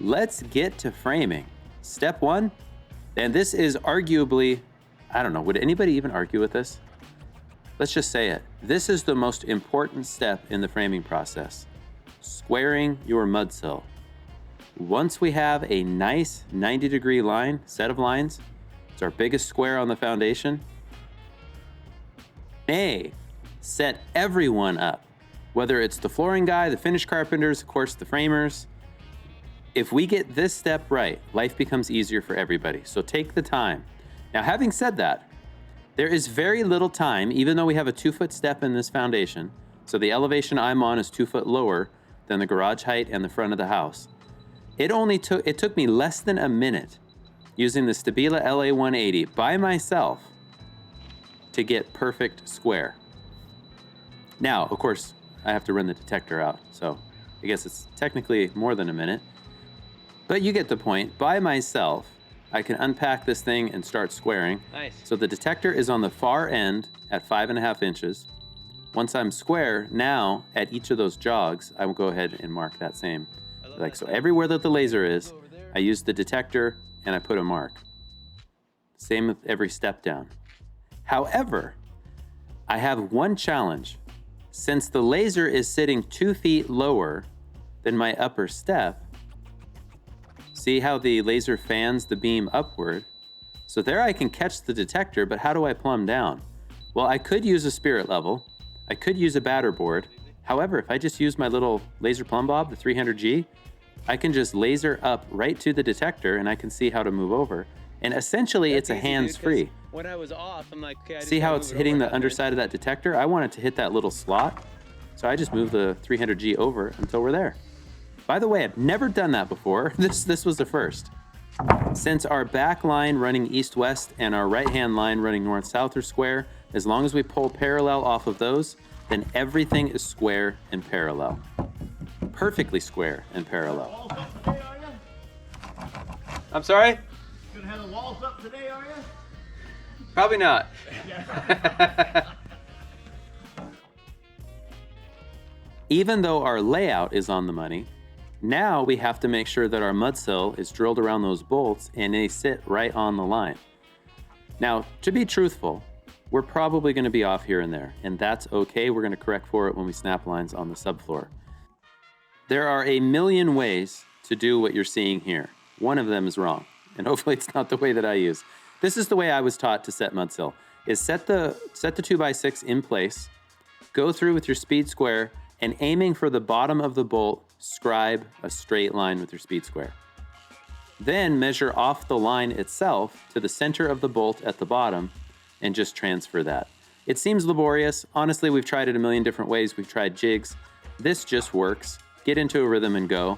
let's get to framing. Step one, and this is arguably, I don't know, would anybody even argue with this? Let's just say it. This is the most important step in the framing process, squaring your mudsill. Once we have a nice 90-degree line, set of lines, it's our biggest square on the foundation, set everyone up, whether it's the flooring guy, the finish carpenters, of course, the framers. If we get this step right, life becomes easier for everybody. So take the time. Now, having said that, there is very little time, even though we have a 2-foot step in this foundation. So the elevation I'm on is 2 foot lower than the garage height and the front of the house. It took me less than a minute using the Stabila LA180 by myself to get perfect square. Now, of course, I have to run the detector out, so I guess it's technically more than a minute. But you get the point. By myself, I can unpack this thing and start squaring. Nice. So the detector is on the far end at 5.5 inches. Once I'm square, now at each of those jogs, I will go ahead and mark that same. Like so, everywhere that the laser is, I use the detector and I put a mark. Same with every step down. However, I have one challenge. Since the laser is sitting 2 feet lower than my upper step, see how the laser fans the beam upward? So there I can catch the detector, but how do I plumb down? Well, I could use a spirit level. I could use a batter board. However, if I just use my little laser plumb bob, the 300G, I can just laser up right to the detector and I can see how to move over. And essentially it's a hands-free. When I was off, I'm like, okay, see how it's hitting the underside of that detector? I want it to hit that little slot. So I just move the 300G over until we're there. By the way, I've never done that before. This was the first. Since our back line running east-west and our right-hand line running north-south are square, as long as we pull parallel off of those, then everything is square and parallel. Perfectly square and parallel. Today, are you? I'm sorry? Gonna have the walls up today, are you? Probably not. Even though our layout is on the money, now we have to make sure that our mudsill is drilled around those bolts and they sit right on the line. Now, to be truthful, we're probably going to be off here and there, and that's okay. We're going to correct for it when we snap lines on the subfloor. There are a million ways to do what you're seeing here. One of them is wrong, and hopefully it's not the way that I use. This is the way I was taught to set mudsill, is set the 2x6 in place, go through with your speed square, and aiming for the bottom of the bolt, scribe a straight line with your speed square. Then measure off the line itself to the center of the bolt at the bottom and just transfer that. It seems laborious. Honestly, we've tried it a million different ways. We've tried jigs. This just works. Get into a rhythm and go.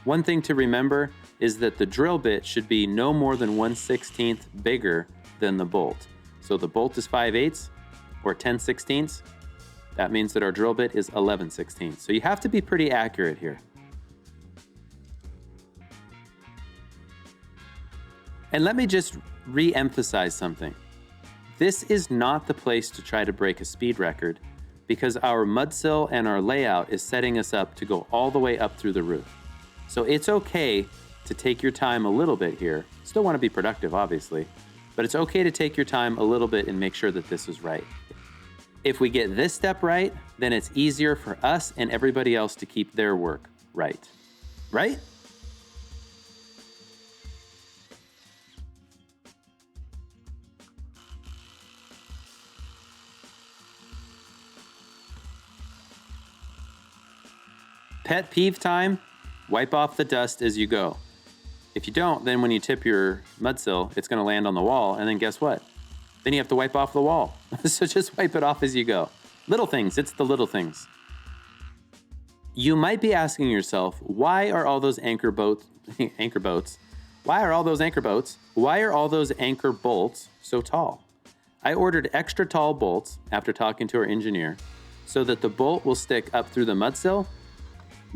One thing to remember is that the drill bit should be no more than 1/16 bigger than the bolt. So the bolt is 5/8 or 10/16. That means that our drill bit is 11/16. So you have to be pretty accurate here. And let me just re-emphasize something. This is not the place to try to break a speed record because our mudsill and our layout is setting us up to go all the way up through the roof. So it's okay to take your time a little bit here. Still want to be productive, obviously, but it's okay to take your time a little bit and make sure that this is right. If we get this step right, then it's easier for us and everybody else to keep their work right. Right? Pet peeve time, wipe off the dust as you go. If you don't, then when you tip your mudsill, it's gonna land on the wall, and then guess what? Then you have to wipe off the wall. So just wipe it off as you go. Little things, it's the little things. You might be asking yourself, why are all those anchor boats, why are all those anchor bolts so tall? I ordered extra tall bolts after talking to our engineer so that the bolt will stick up through the mudsill,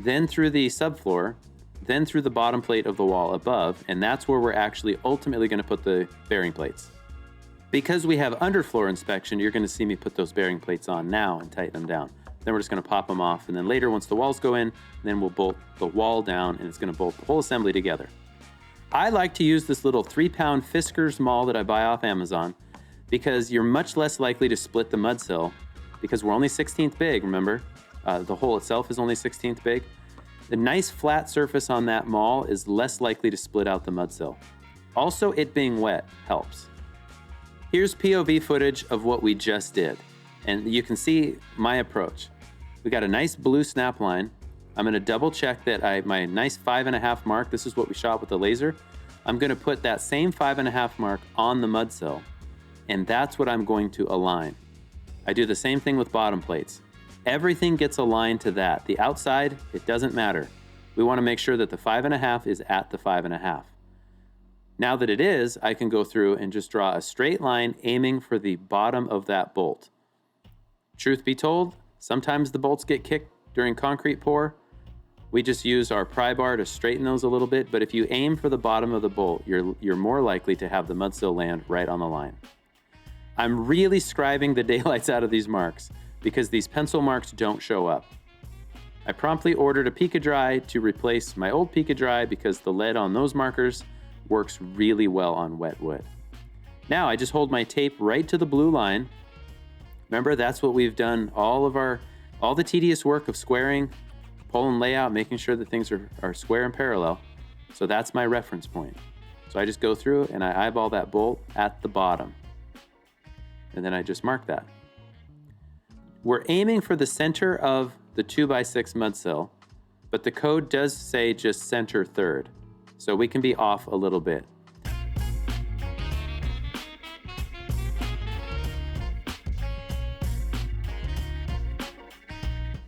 then through the subfloor, then through the bottom plate of the wall above, and that's where we're actually ultimately gonna put the bearing plates. Because we have underfloor inspection, you're gonna see me put those bearing plates on now and tighten them down. Then we're just gonna pop them off. And then later, once the walls go in, then we'll bolt the wall down and it's gonna bolt the whole assembly together. I like to use this little 3-pound Fiskars maul that I buy off Amazon because you're much less likely to split the mudsill because we're only 1/16 big, remember? The hole itself is only 1/16 big. The nice flat surface on that maul is less likely to split out the mudsill. Also, it being wet helps. Here's POV footage of what we just did. And you can see my approach. We got a nice blue snap line. I'm gonna double check that my nice 5.5 mark, this is what we shot with the laser. I'm gonna put that same 5.5 mark on the mudsill, and that's what I'm going to align. I do the same thing with bottom plates. Everything gets aligned to that. The outside, it doesn't matter. We wanna make sure that the 5.5 is at the 5.5. Now that it is, I can go through and just draw a straight line aiming for the bottom of that bolt. Truth be told, sometimes the bolts get kicked during concrete pour. We just use our pry bar to straighten those a little bit, but if you aim for the bottom of the bolt, you're more likely to have the mudsill land right on the line. I'm really scribing the daylights out of these marks because these pencil marks don't show up. I promptly ordered a Pica-Dry to replace my old Pica-Dry because the lead on those markers works really well on wet wood. Now I just hold my tape right to the blue line. Remember, that's what we've done all the tedious work of squaring, pull and layout, making sure that things are square and parallel. So that's my reference point. So I just go through and I eyeball that bolt at the bottom. And then I just mark that. We're aiming for the center of the 2x6 mudsill, but the code does say just center third. So we can be off a little bit.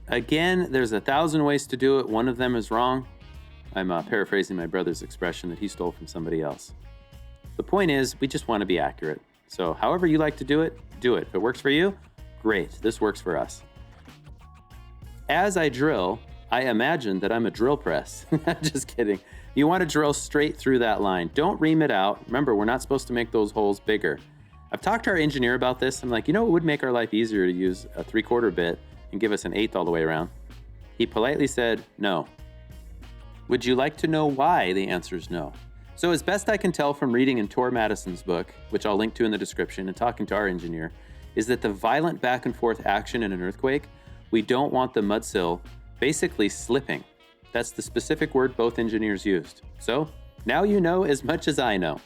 Again, there's 1,000 ways to do it. One of them is wrong. I'm paraphrasing my brother's expression that he stole from somebody else. The point is, we just want to be accurate. So however you like to do it, do it. If it works for you, great. This works for us. As I drill, I imagine that I'm a drill press. Just kidding. You want to drill straight through that line. Don't ream it out. Remember, we're not supposed to make those holes bigger. I've talked to our engineer about this. I'm like, you know, it would make our life easier to use a 3/4 bit and give us an 1/8 all the way around. He politely said, no. Would you like to know why? The answer is no. So as best I can tell from reading in Tor Madison's book, which I'll link to in the description, and talking to our engineer, is that the violent back and forth action in an earthquake, we don't want the mudsill basically slipping. That's the specific word both engineers used. So now you know as much as I know.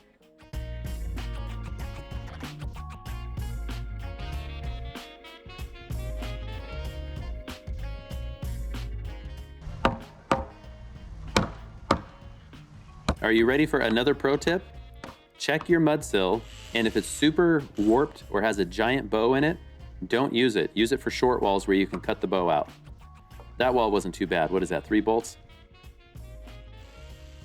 Are you ready for another pro tip? Check your mudsill, and if it's super warped or has a giant bow in it, don't use it. Use it for short walls where you can cut the bow out. That wall wasn't too bad. What is that, 3 bolts?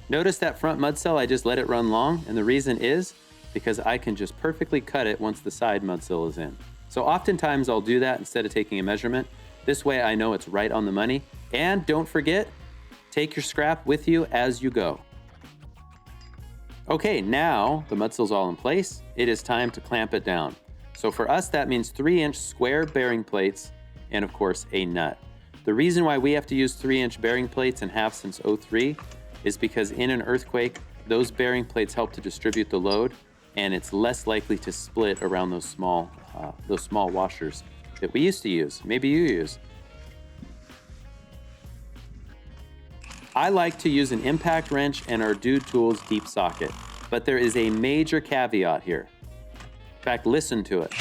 Notice that front mudsill, I just let it run long, and the reason is because I can just perfectly cut it once the side mudsill is in. So oftentimes I'll do that instead of taking a measurement. This way I know it's right on the money. And don't forget, take your scrap with you as you go. Okay, now the mudsill's all in place. It is time to clamp it down. So for us, that means 3-inch square bearing plates and of course a nut. The reason why we have to use 3-inch bearing plates and have since '03 is because in an earthquake, those bearing plates help to distribute the load, and it's less likely to split around those small washers that we used to use. Maybe you use. I like to use an impact wrench and our Dude Tools deep socket, but there is a major caveat here. In fact, listen to it.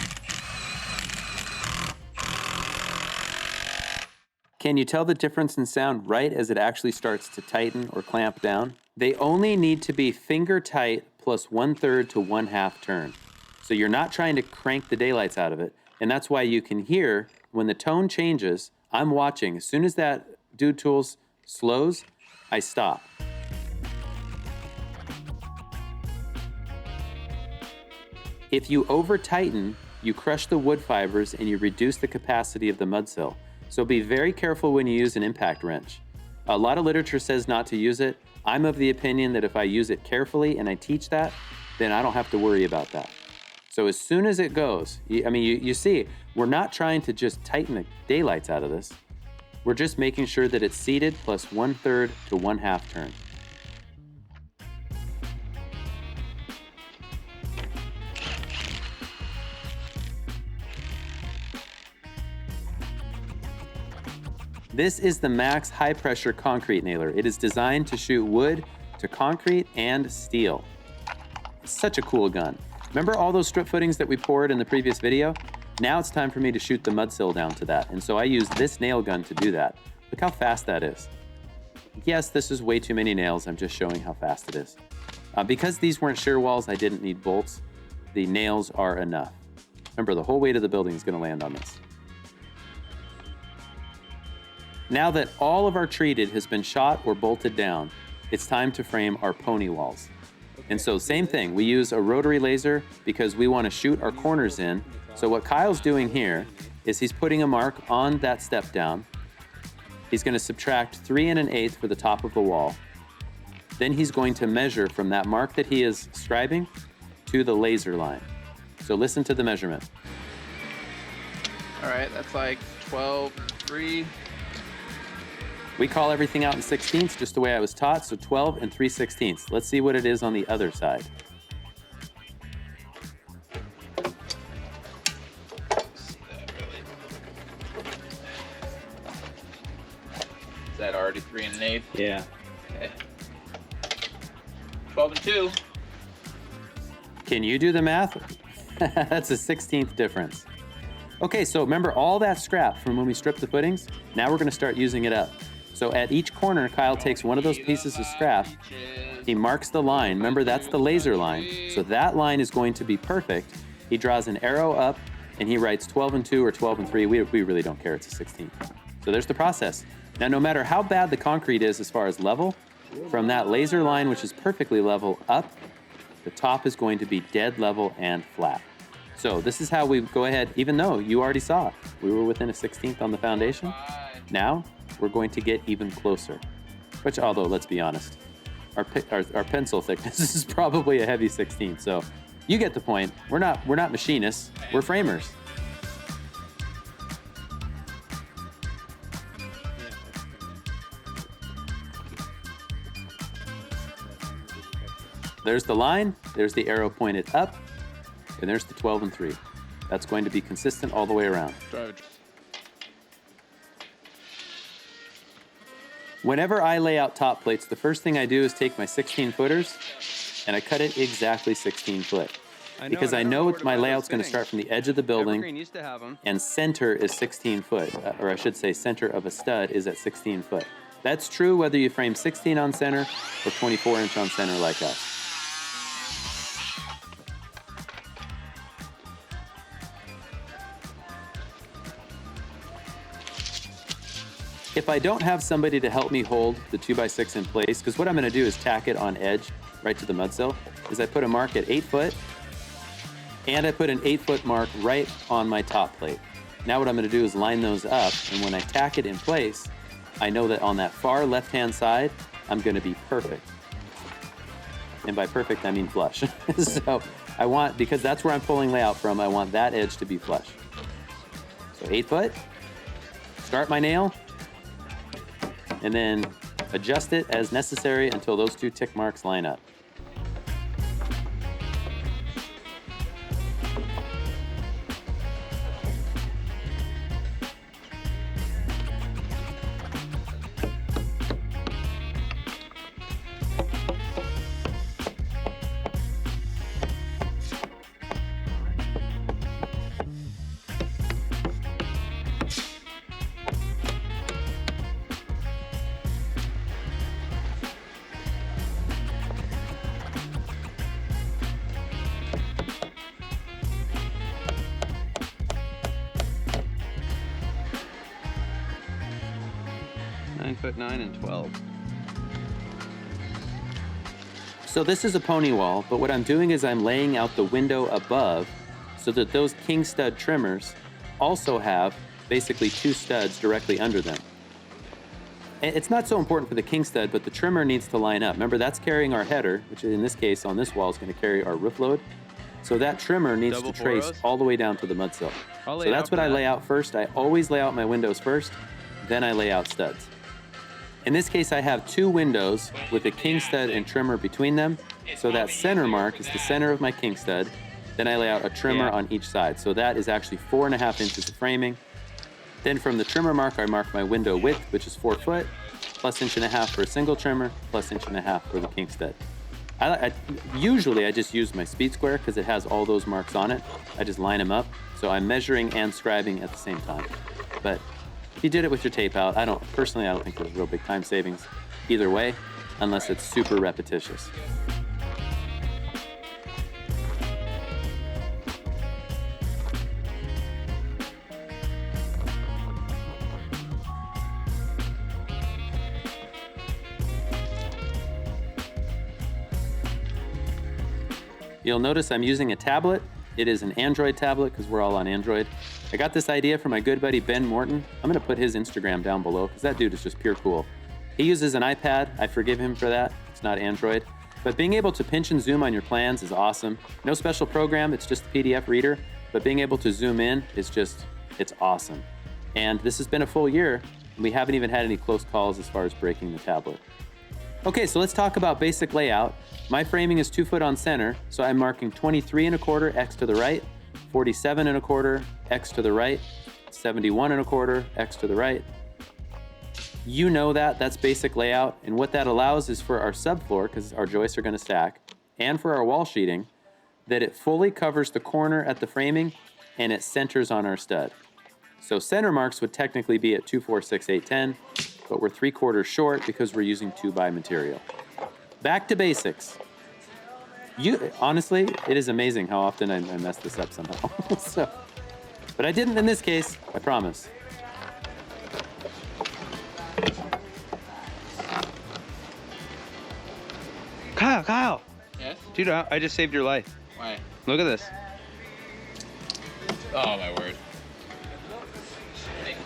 Can you tell the difference in sound right as it actually starts to tighten or clamp down? They only need to be finger tight plus 1/3 to 1/2 turn. So you're not trying to crank the daylights out of it. And that's why you can hear when the tone changes, I'm watching. As soon as that Dude Tools slows, I stop. If you over tighten, you crush the wood fibers and you reduce the capacity of the mudsill. So be very careful when you use an impact wrench. A lot of literature says not to use it. I'm of the opinion that if I use it carefully and I teach that, then I don't have to worry about that. So as soon as it goes, you see, we're not trying to just tighten the daylights out of this. We're just making sure that it's seated plus 1/3 to 1/2 turn. This is the Max high pressure concrete nailer. It is designed to shoot wood to concrete and steel. It's such a cool gun. Remember all those strip footings that we poured in the previous video? Now it's time for me to shoot the mudsill down to that. And so I use this nail gun to do that. Look how fast that is. Yes, this is way too many nails. I'm just showing how fast it is. Because these weren't shear walls, I didn't need bolts. The nails are enough. Remember, the whole weight of the building is gonna land on this. Now that all of our treated has been shot or bolted down, it's time to frame our pony walls. And so same thing, we use a rotary laser because we want to shoot our corners in. So what Kyle's doing here is he's putting a mark on that step down. He's going to subtract 3 1/8 for the top of the wall. Then he's going to measure from that mark that he is scribing to the laser line. So listen to the measurement. All right, that's like 12.3. We call everything out in 16ths, just the way I was taught, so 12 3/16. Let's see what it is on the other side. Is that already 3 1/8? Yeah. Okay. 12 2. Can you do the math? That's a 16th difference. Okay, so remember all that scrap from when we stripped the footings? Now we're gonna start using it up. So at each corner, Kyle takes one of those pieces of scrap, he marks the line. Remember, that's the laser line. So that line is going to be perfect. He draws an arrow up and he writes 12 2 or 12 3. We really don't care, it's a 16th. So there's the process. Now, no matter how bad the concrete is as far as level, from that laser line, which is perfectly level up, the top is going to be dead level and flat. So this is how we go ahead, even though you already saw we were within a 16th on the foundation. Now we're going to get even closer, which, although let's be honest, our pencil thickness is probably a heavy 16th. So you get the point. We're not machinists, we're framers. There's the line, there's the arrow pointed up, and there's the 12 3. That's going to be consistent all the way around. Whenever I lay out top plates, the first thing I do is take my 16 footers and I cut it exactly 16 foot. Because I know my layout's going to start from the edge of the building and center is 16 foot, or I should say center of a stud is at 16 foot. That's true whether you frame 16 on center or 24-inch on center like us. If I don't have somebody to help me hold the 2x6 in place, because what I'm gonna do is tack it on edge right to the mudsill, is I put a mark at 8 foot, and I put an 8 foot mark right on my top plate. Now what I'm gonna do is line those up, and when I tack it in place, I know that on that far left-hand side, I'm gonna be perfect. And by perfect, I mean flush. So I want, because that's where I'm pulling layout from, I want that edge to be flush. So 8 foot, start my nail, and then adjust it as necessary until those 2 tick marks line up. Foot 9 and 12. So this is a pony wall, but what I'm doing is I'm laying out the window above so that those king stud trimmers also have basically 2 studs directly under them. And it's not so important for the king stud, but the trimmer needs to line up. Remember, that's carrying our header, which in this case on this wall is going to carry our roof load. So that trimmer needs Double to trace four-rows? all the way down to the mudsill. I'll lay So it that's out for what I that. lay out first. I always lay out my windows first, then I lay out studs. In this case, I have 2 windows with a king stud and trimmer between them. So that center mark is the center of my king stud. Then I lay out a trimmer on each side. So that is actually 4.5 inches of framing. Then from the trimmer mark, I mark my window width, which is 4 foot, plus 1.5 inches for a single trimmer, plus 1.5 inches for the king stud. Usually I just use my speed square because it has all those marks on it. I just line them up. So I'm measuring and scribing at the same time. But if you did it with your tape out, personally, I don't think there's real big time savings either way, unless it's super repetitious. You'll notice I'm using a tablet. It is an Android tablet because we're all on Android. I got this idea from my good buddy Ben Morton. I'm gonna put his Instagram down below because that dude is just pure cool. He uses an iPad. I forgive him for that. It's not Android. But being able to pinch and zoom on your plans is awesome. No special program, it's just a PDF reader. But being able to zoom in is it's awesome. And this has been a full year, and we haven't even had any close calls as far as breaking the tablet. Okay, so let's talk about basic layout. My framing is 2 foot on center, so I'm marking 23.25 X to the right, 47.25 X to the right, 71.25 X to the right. You know that's basic layout, and what that allows is for our subfloor, because our joists are gonna stack, and for our wall sheeting, that it fully covers the corner at the framing and it centers on our stud. So center marks would technically be at 2, 4, 6, 8, 10, but we're 3/4 short because we're using 2x material. Back to basics. Honestly, it is amazing how often I mess this up somehow. But I didn't in this case, I promise. Kyle. Yes? Dude, I just saved your life. Why? Look at this. Oh my word.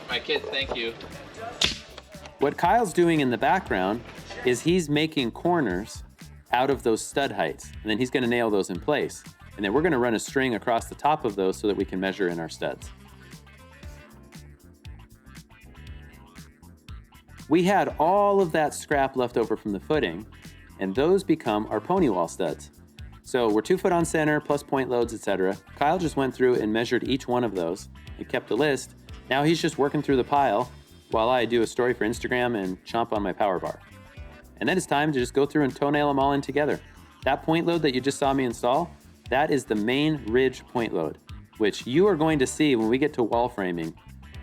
My kids, thank you. What Kyle's doing in the background is he's making corners out of those stud heights, and then he's gonna nail those in place. And then we're gonna run a string across the top of those so that we can measure in our studs. We had all of that scrap left over from the footing, and those become our pony wall studs. So we're 2 foot on center, plus point loads, etc. Kyle just went through and measured each one of those. He kept a list. Now he's just working through the pile while I do a story for Instagram and chomp on my power bar. And then it's time to just go through and toenail them all in together. That point load that you just saw me install, that is the main ridge point load, which you are going to see when we get to wall framing.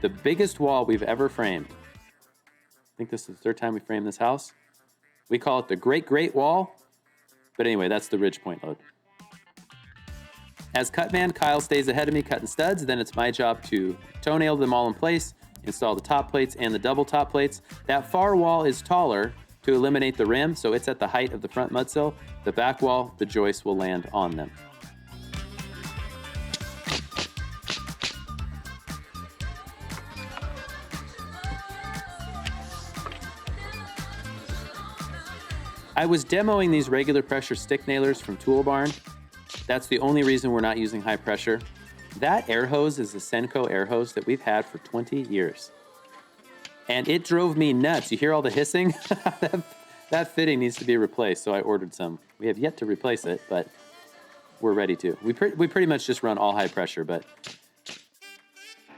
The biggest wall we've ever framed. I think this is the 3rd time we framed this house. We call it the Great Wall. But anyway, that's the ridge point load. As cut man, Kyle stays ahead of me cutting studs. Then it's my job to toenail them all in place, install the top plates and the double top plates. That far wall is taller to eliminate the rim, so it's at the height of the front mudsill. The back wall, the joists will land on them. I was demoing these regular pressure stick nailers from Tool Barn. That's the only reason we're not using high pressure. That air hose is a Senko air hose that we've had for 20 years. And it drove me nuts. You hear all the hissing? That fitting needs to be replaced, so I ordered some. We have yet to replace it, but we're ready to. We pretty much just run all high pressure, but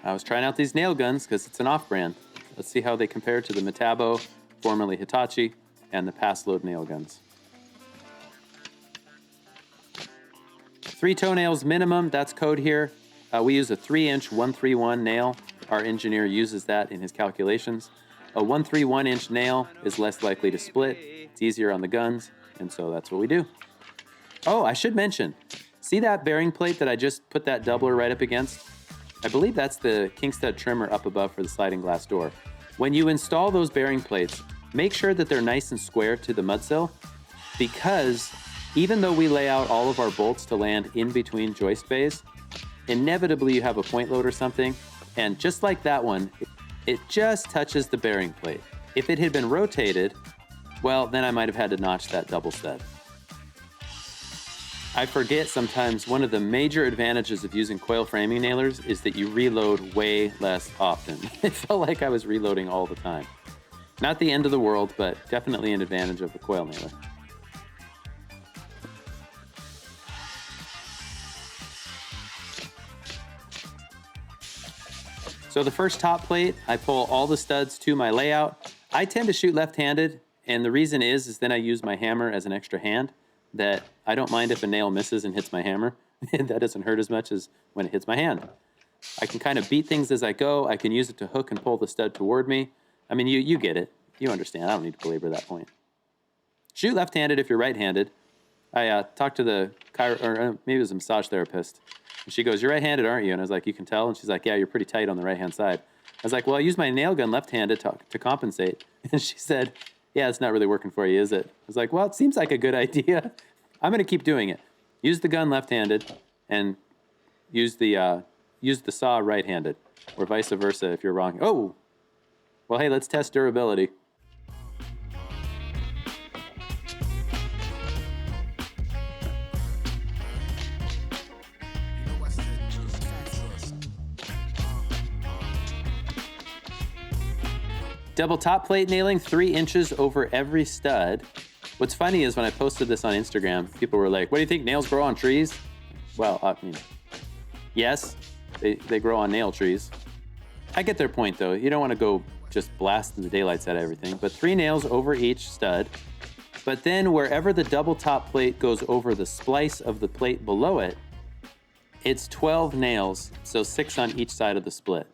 I was trying out these nail guns because it's an off-brand. Let's see how they compare to the Metabo, formerly Hitachi, and the pass load nail guns. 3 toenails minimum, that's code here. We use a 3-inch 131 nail. Our engineer uses that in his calculations. A 131-inch nail is less likely to split. It's easier on the guns, and so that's what we do. Oh, I should mention, see that bearing plate that I just put that doubler right up against? I believe that's the king stud trimmer up above for the sliding glass door. When you install those bearing plates, make sure that they're nice and square to the mudsill, because even though we lay out all of our bolts to land in between joist bays, inevitably you have a point load or something, and just like that one, it just touches the bearing plate. If it had been rotated, well, then I might have had to notch that double stud. I forget sometimes one of the major advantages of using coil framing nailers is that you reload way less often. It felt like I was reloading all the time. Not the end of the world, but definitely an advantage of the coil nailer. So the first top plate, I pull all the studs to my layout. I tend to shoot left-handed, and the reason is then I use my hammer as an extra hand, that I don't mind if a nail misses and hits my hammer. That doesn't hurt as much as when it hits my hand. I can kind of beat things as I go. I can use it to hook and pull the stud toward me. I mean, you get it. You understand. I don't need to belabor that point. Shoot left-handed if you're right-handed. I talked to the maybe it was a massage therapist. And she goes, "You're right-handed, aren't you?" And I was like, "You can tell." And she's like, "Yeah, you're pretty tight on the right-hand side." I was like, "Well, I use my nail gun left-handed to compensate." And she said, "Yeah, it's not really working for you, is it?" I was like, "Well, it seems like a good idea. I'm going to keep doing it. Use the gun left-handed and use the saw right-handed, or vice versa if you're wrong." Oh, well, hey, let's test durability. Double top plate nailing, 3 inches over every stud. What's funny is when I posted this on Instagram, people were like, "What do you think, nails grow on trees?" Well, I mean, yes, they grow on nail trees. I get their point though. You don't want to go just blasting the daylights out of everything, but 3 nails over each stud. But then wherever the double top plate goes over the splice of the plate below it, it's 12 nails, so 6 on each side of the split.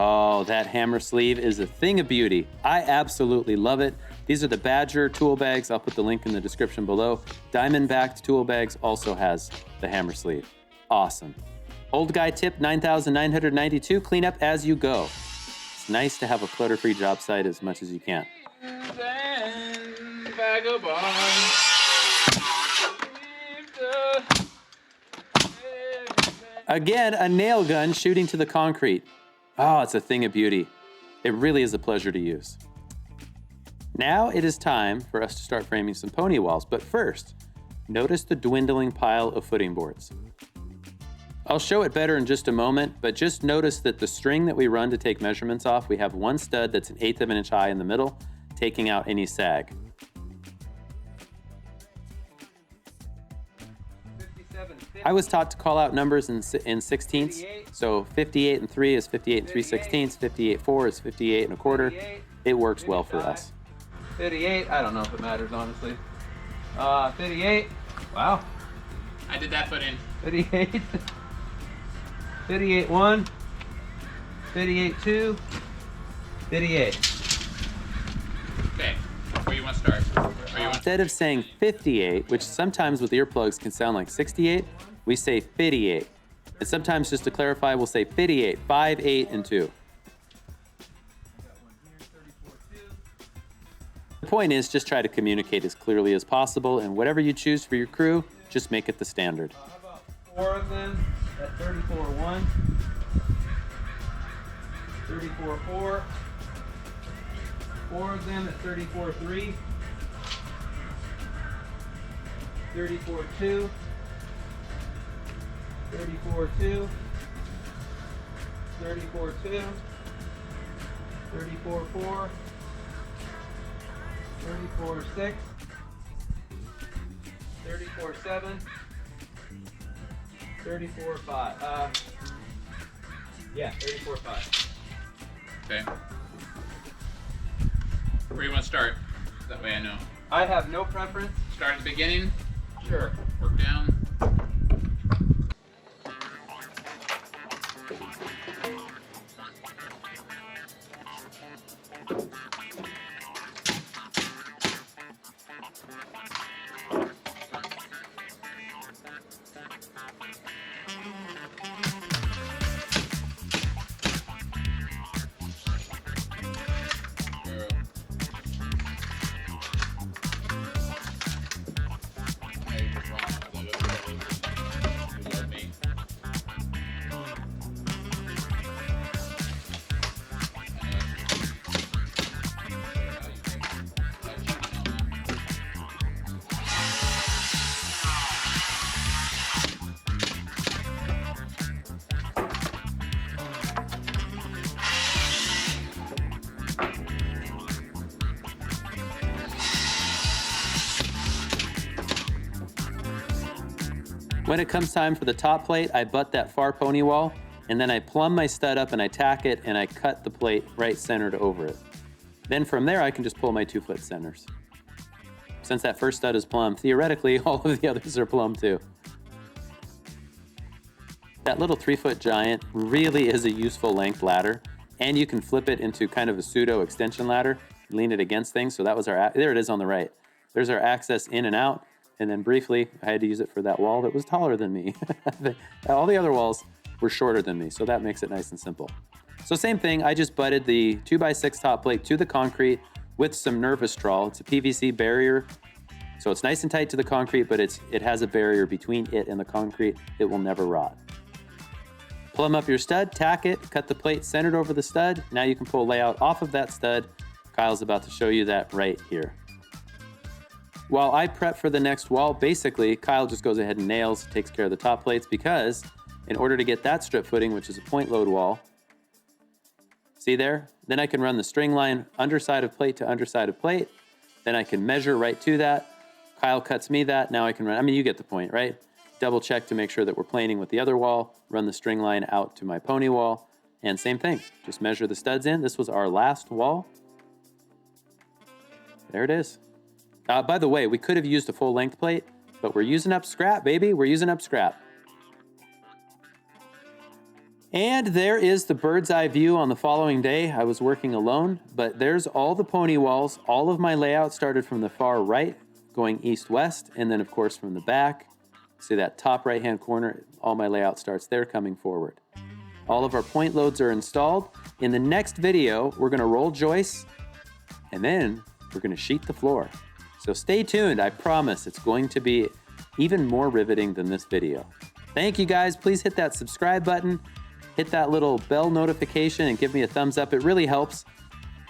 Oh, that hammer sleeve is a thing of beauty. I absolutely love it. These are the Badger tool bags. I'll put the link in the description below. Diamond-backed tool bags also has the hammer sleeve. Awesome. Old guy tip 9,992, clean up as you go. It's nice to have a clutter-free job site as much as you can. Again, a nail gun shooting to the concrete. Oh, it's a thing of beauty. It really is a pleasure to use. Now it is time for us to start framing some pony walls, but first, notice the dwindling pile of footing boards. I'll show it better in just a moment, but just notice that the string that we run to take measurements off, we have one stud that's 1/8 of an inch high in the middle, taking out any sag. I was taught to call out numbers in 16ths. So 58 and 3 is 58 and 3/16, 58.4 is 58 1/4. It works well for us. 58, I don't know if it matters, honestly. 58, wow. I did that footing. 58. 58.1. 58.2. 58. Okay, where you want to start? Instead of saying 58, which sometimes with earplugs can sound like 68, we say 58. And sometimes, just to clarify, we'll say 58, 5, 8, and 2. The point is, just try to communicate as clearly as possible, and whatever you choose for your crew, just make it the standard. How about 4 of them at 34.1, 34.4, 4 of them at 34.3, 34.2, 34.2, 34.2, 34.4, 34.6, 34.7, 34.5. Yeah, 34.5. Okay. Where you want to start? That way I know. I have no preference. Start at the beginning, Sure. work down. When it comes time for the top plate, I butt that far pony wall, and then I plumb my stud up and I tack it and I cut the plate right centered over it. Then from there, I can just pull my 2-foot centers. Since that first stud is plumb, theoretically, all of the others are plumb too. That little 3-foot giant really is a useful length ladder, and you can flip it into kind of a pseudo extension ladder, lean it against things. So that was our, there it is on the right. There's our access in and out. And then briefly, I had to use it for that wall that was taller than me. All the other walls were shorter than me, so that makes it nice and simple. So same thing, I just butted the 2x6 top plate to the concrete with some Nervistraw. It's a PVC barrier, so it's nice and tight to the concrete, but it has a barrier between it and the concrete. It will never rot. Plumb up your stud, tack it, cut the plate centered over the stud. Now you can pull layout off of that stud. Kyle's about to show you that right here. While I prep for the next wall, basically, Kyle just goes ahead and nails, takes care of the top plates, because in order to get that strip footing, which is a point load wall, see there? Then I can run the string line underside of plate to underside of plate. Then I can measure right to that. Kyle cuts me that. Now I can run, I mean, you get the point, right? Double check to make sure that we're planing with the other wall, run the string line out to my pony wall, and same thing, just measure the studs in. This was our last wall. There it is. By the way, we could have used a full length plate, but we're using up scrap, baby. We're using up scrap. And there is the bird's eye view on the following day. I was working alone, but there's all the pony walls. All of my layout started from the far right, going east-west, and then of course from the back. See that top right-hand corner? All my layout starts there coming forward. All of our point loads are installed. In the next video, we're gonna roll joists, and then we're gonna sheet the floor. So stay tuned, I promise it's going to be even more riveting than this video. Thank you guys, please hit that subscribe button, hit that little bell notification and give me a thumbs up, it really helps.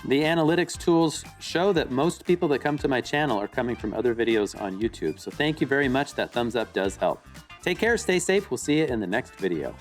The analytics tools show that most people that come to my channel are coming from other videos on YouTube. So thank you very much, that thumbs up does help. Take care, stay safe, we'll see you in the next video.